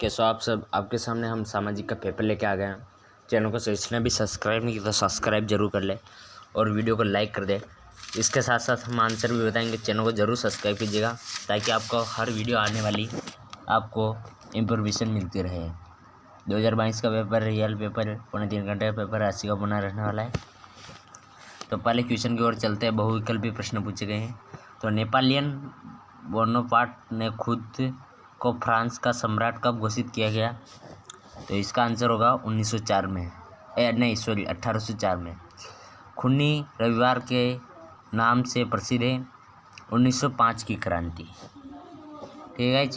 कैसे आप सब, आपके सामने हम सामाजिक का पेपर लेके आ गए हैं। चैनल को जिसने भी सब्सक्राइब नहीं किया तो सब्सक्राइब जरूर कर ले और वीडियो को लाइक कर दे। इसके साथ साथ हम आंसर भी बताएंगे। चैनल को जरूर सब्सक्राइब कीजिएगा ताकि आपको हर वीडियो आने वाली आपको इन्फॉर्मेशन मिलती रहे। 2022 का पेपर रियल पेपर 3.5 घंटे का पेपर 80 का बना रहने वाला है। तो पहले क्वेश्चन की ओर चलते हैं। बहुविकल्पी प्रश्न पूछे गए हैं। तो नेपोलियन बोनापार्ट ने खुद को फ्रांस का सम्राट कब घोषित किया गया? तो इसका आंसर होगा 1904 में। 1804 में। खूनी रविवार के नाम से प्रसिद्ध है 1905 की क्रांति। ठीक है।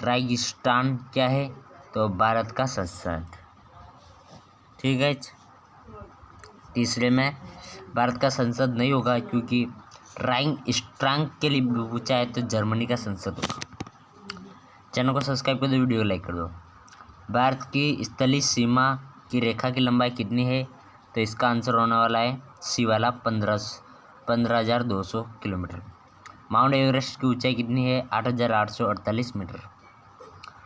राइगिस्तान क्या है? तो भारत का संसद। ठीक है। तीसरे में भारत का संसद नहीं होगा क्योंकि राइंग स्ट्रांग के लिए पूछा है तो जर्मनी का संसद होगा। चैनल को सब्सक्राइब कर दो, वीडियो को लाइक कर दो। भारत की स्थलीय सीमा की रेखा की लंबाई कितनी है? तो इसका आंसर होने वाला है सी वाला 15,200 किलोमीटर। माउंट एवरेस्ट की ऊंचाई कितनी है? 8,848 मीटर।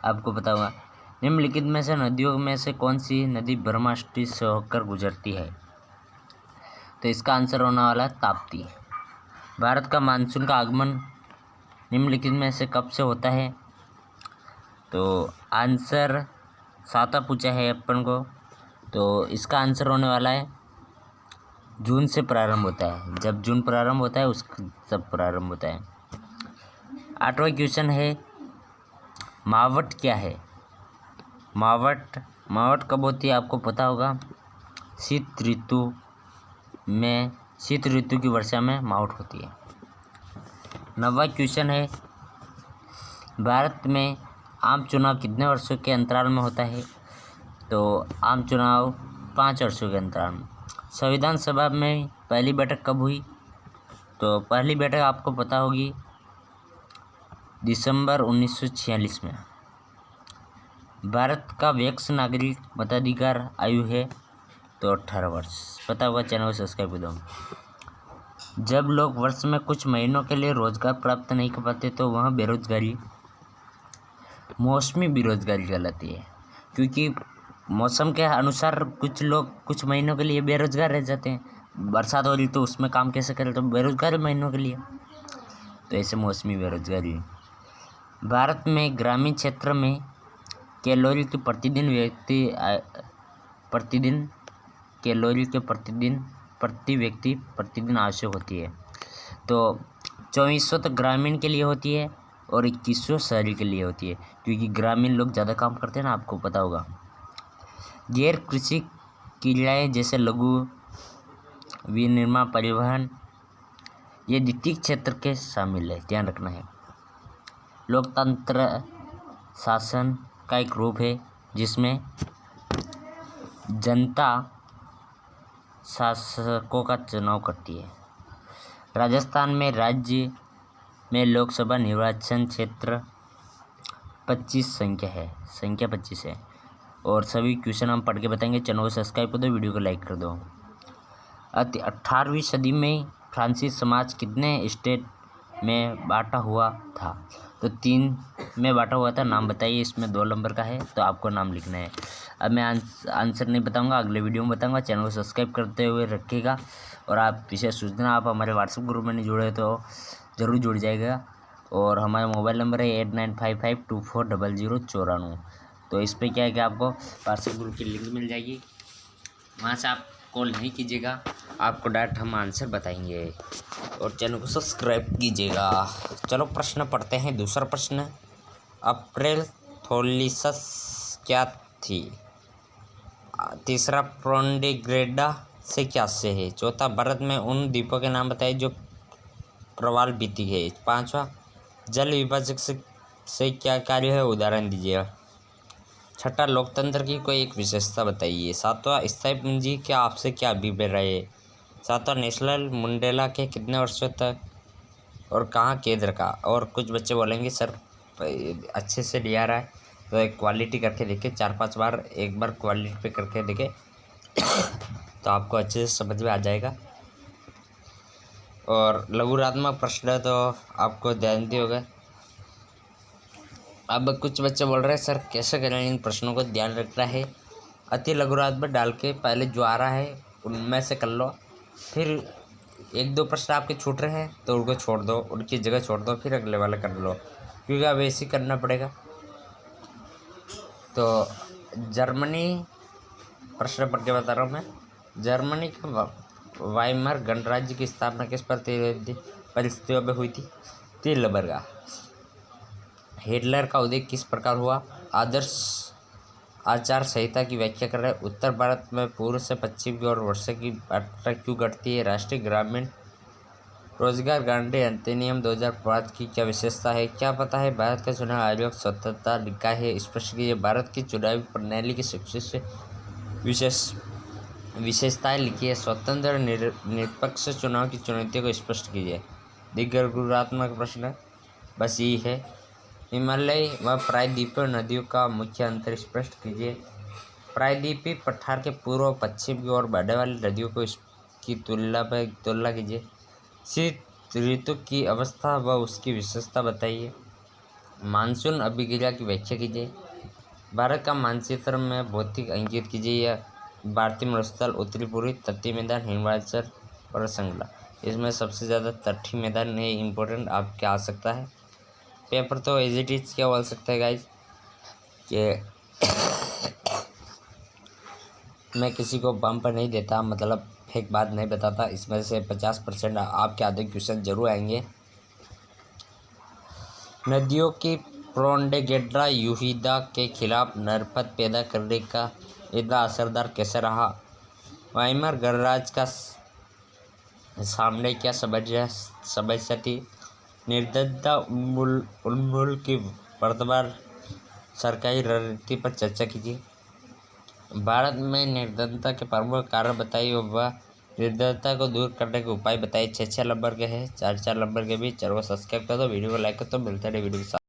आपको पता होगा। निम्नलिखित में से नदियों में से कौन सी नदी ब्रह्मपुत्र से होकर गुजरती है? तो इसका आंसर होने वाला है ताप्ती। भारत का मानसून का आगमन निम्नलिखित में से कब से होता है? तो आंसर 7 पूछा है अपन को। तो इसका आंसर होने वाला है जून से प्रारंभ होता है। जब जून प्रारंभ होता है उस सब प्रारंभ होता है। 8वां क्वेश्चन है मावट क्या है? मावट कब होती है आपको पता होगा। शीत ऋतु की वर्षा में मावट होती है। 9वां क्वेश्चन है भारत में आम चुनाव कितने वर्षों के अंतराल में होता है? तो आम चुनाव 5 वर्षों के अंतराल में। संविधान सभा में पहली बैठक कब हुई? तो पहली बैठक आपको पता होगी दिसंबर 1946 में। भारत का वयस्क नागरिक मताधिकार आयु है तो 18 वर्ष। पता होगा, चैनल को सब्सक्राइब कर दो। जब लोग वर्ष में कुछ महीनों के लिए रोजगार प्राप्त नहीं कर पाते तो वह बेरोजगारी मौसमी बेरोजगारी कहलाती है। क्योंकि मौसम के अनुसार कुछ लोग कुछ महीनों के लिए बेरोजगार रह जाते हैं। बरसात हो रही तो उसमें काम कैसे करें, तो बेरोजगार महीनों के लिए, तो ऐसे मौसमी बेरोजगारी। भारत में ग्रामीण क्षेत्र में कैलोरी की प्रति व्यक्ति प्रतिदिन आवश्यक होती है। तो 2400 तो ग्रामीण के लिए होती है और 2100 शहरी के लिए होती है क्योंकि ग्रामीण लोग ज़्यादा काम करते हैं ना, आपको पता होगा। गैर कृषि क्रियाएँ जैसे लघु विनिर्माण परिवहन ये द्वितीय क्षेत्र के शामिल है, ध्यान रखना है। लोकतंत्र शासन का एक रूप है जिसमें जनता शासकों का चुनाव करती है। राजस्थान में राज्य में लोकसभा निर्वाचन क्षेत्र 25 संख्या 25 है। और सभी क्वेश्चन हम पढ़ के बताएंगे। चैनल को सब्सक्राइब कर दो, वीडियो को लाइक कर दो। 18वीं सदी में फ्रांसीसी समाज कितने स्टेट में बांटा हुआ था? तो 3 में बांटा हुआ था। नाम बताइए। इसमें 2 नंबर का है तो आपको नाम लिखना है। अब मैं आंसर नहीं बताऊंगा, अगले वीडियो में बताऊंगा। चैनल को सब्सक्राइब करते हुए रखिएगा। और आप विशेष सूचना, आप हमारे व्हाट्सएप ग्रुप में नहीं जुड़े तो ज़रूर जुड़ जाएगा। और हमारा मोबाइल नंबर है 8955240094। तो इस पर क्या है कि आपको व्हाट्सएप ग्रुप की लिंक मिल जाएगी, वहाँ से आप कॉल नहीं कीजिएगा, आपको डायरेक्ट हम आंसर बताएंगे। और चैनल को सब्सक्राइब कीजिएगा। चलो प्रश्न पढ़ते हैं। दूसरा प्रश्न, अप्रैल थोलिसस क्या थी? तीसरा, प्रोंडेग्रेडा से क्या से है? चौथा, भारत में उन द्वीपों के नाम बताइए जो प्रवाल बीती है। 5वां, जल विभाजक से क्या कार्य है? उदाहरण दीजिए। 6ठा, लोकतंत्र की कोई एक विशेषता बताइए। 7वां, स्थायी पूंजी क्या आपसे क्या अभिप्राय है? 7वां, नेशनल मंडेला के कितने वर्षों तक और कहाँ कैद रखा? और कुछ बच्चे बोलेंगे सर अच्छे से लिया रहा है, तो एक क्वालिटी करके देखे 4-5 बार, एक बार क्वालिटी पे करके देखे तो आपको अच्छे से समझ में आ जाएगा। और लघुरात्मक प्रश्न तो आपको ध्यान दिए होगा। अब कुछ बच्चे बोल रहे हैं सर कैसे करें इन प्रश्नों को ध्यान रखना है। अति लघुरात में डाल के पहले जो आ रहा है उनमें से कर लो, फिर एक दो प्रश्न आपके छूट रहे हैं तो उनको छोड़ दो, उनकी जगह छोड़ दो, फिर अगले वाले कर लो, क्योंकि अब ऐसे ही करना पड़ेगा। तो जर्मनी प्रश्न पढ़ के बता रहा हूँ मैं। जर्मनी का वाइमर गणराज्य की स्थापना किस परिस्थितियों में हुई थी? तीलबर्गा। हिटलर का उदय किस प्रकार हुआ? आदर्श आचार संहिता की व्याख्या कर रहे हैं। उत्तर भारत में पूर्व से पश्चिम की ओर वर्षा की मात्रा क्यों घटती है? राष्ट्रीय ग्रामीण रोजगार गारंटी अधिनियम 2005 की क्या विशेषता है? क्या पता है भारत का चुनाव आयोग स्वतंत्रता निकाय है? स्पष्ट कीजिए। भारत की चुनावी प्रणाली की सबसे विशेषताएं लिखिए। स्वतंत्र निष्पक्ष चुनाव की चुनौतियों को स्पष्ट कीजिए। दिग्गुणात्मक प्रश्न बस यही है। हिमालय व प्रायद्वीपीय नदियों का मुख्य अंतर स्पष्ट कीजिए। प्रायद्वीपीय पठार के पूर्व और पश्चिम की ओर बहने वाली नदियों को इसकी तुलना कीजिए। शीत ऋतु की अवस्था व उसकी विशेषता बताइए। मानसून अभिक्रिया की व्याख्या कीजिए। भारत का मानचित्र में भौतिक अंकित कीजिए। यह भारतीय मरुस्थल, उत्तरी पूर्वी तटीय मैदान, हिमाचल और श्रृंखला। इसमें सबसे ज़्यादा तटीय मैदान है। इम्पोर्टेंट आपके आ सकता है। पेपर तो एज इट इज क्या बोल सकते हैं गाइज कि मैं किसी को बम पर नहीं देता, मतलब फेक बात नहीं बताता। इसमें से 50% आपके आधे क्वेश्चन जरूर आएंगे। नदियों की प्रोपेगेंडा यहूदा के खिलाफ नफरत पैदा करने का इतना असरदार कैसे रहा? वाइमर गणराज्य का सामने क्या समस्या थी? निर्दयता उन्मूलन की वर्तमान सरकारी रणनीति पर चर्चा कीजिए। भारत में निर्धनता के प्रमुख कारण बताइए व निर्धनता को दूर करने के उपाय बताइए। 6 नंबर के हैं, 4 नंबर के भी। चैनल को सब्सक्राइब कर दो, वीडियो को लाइक कर दो। मिलते हैं वीडियो के साथ।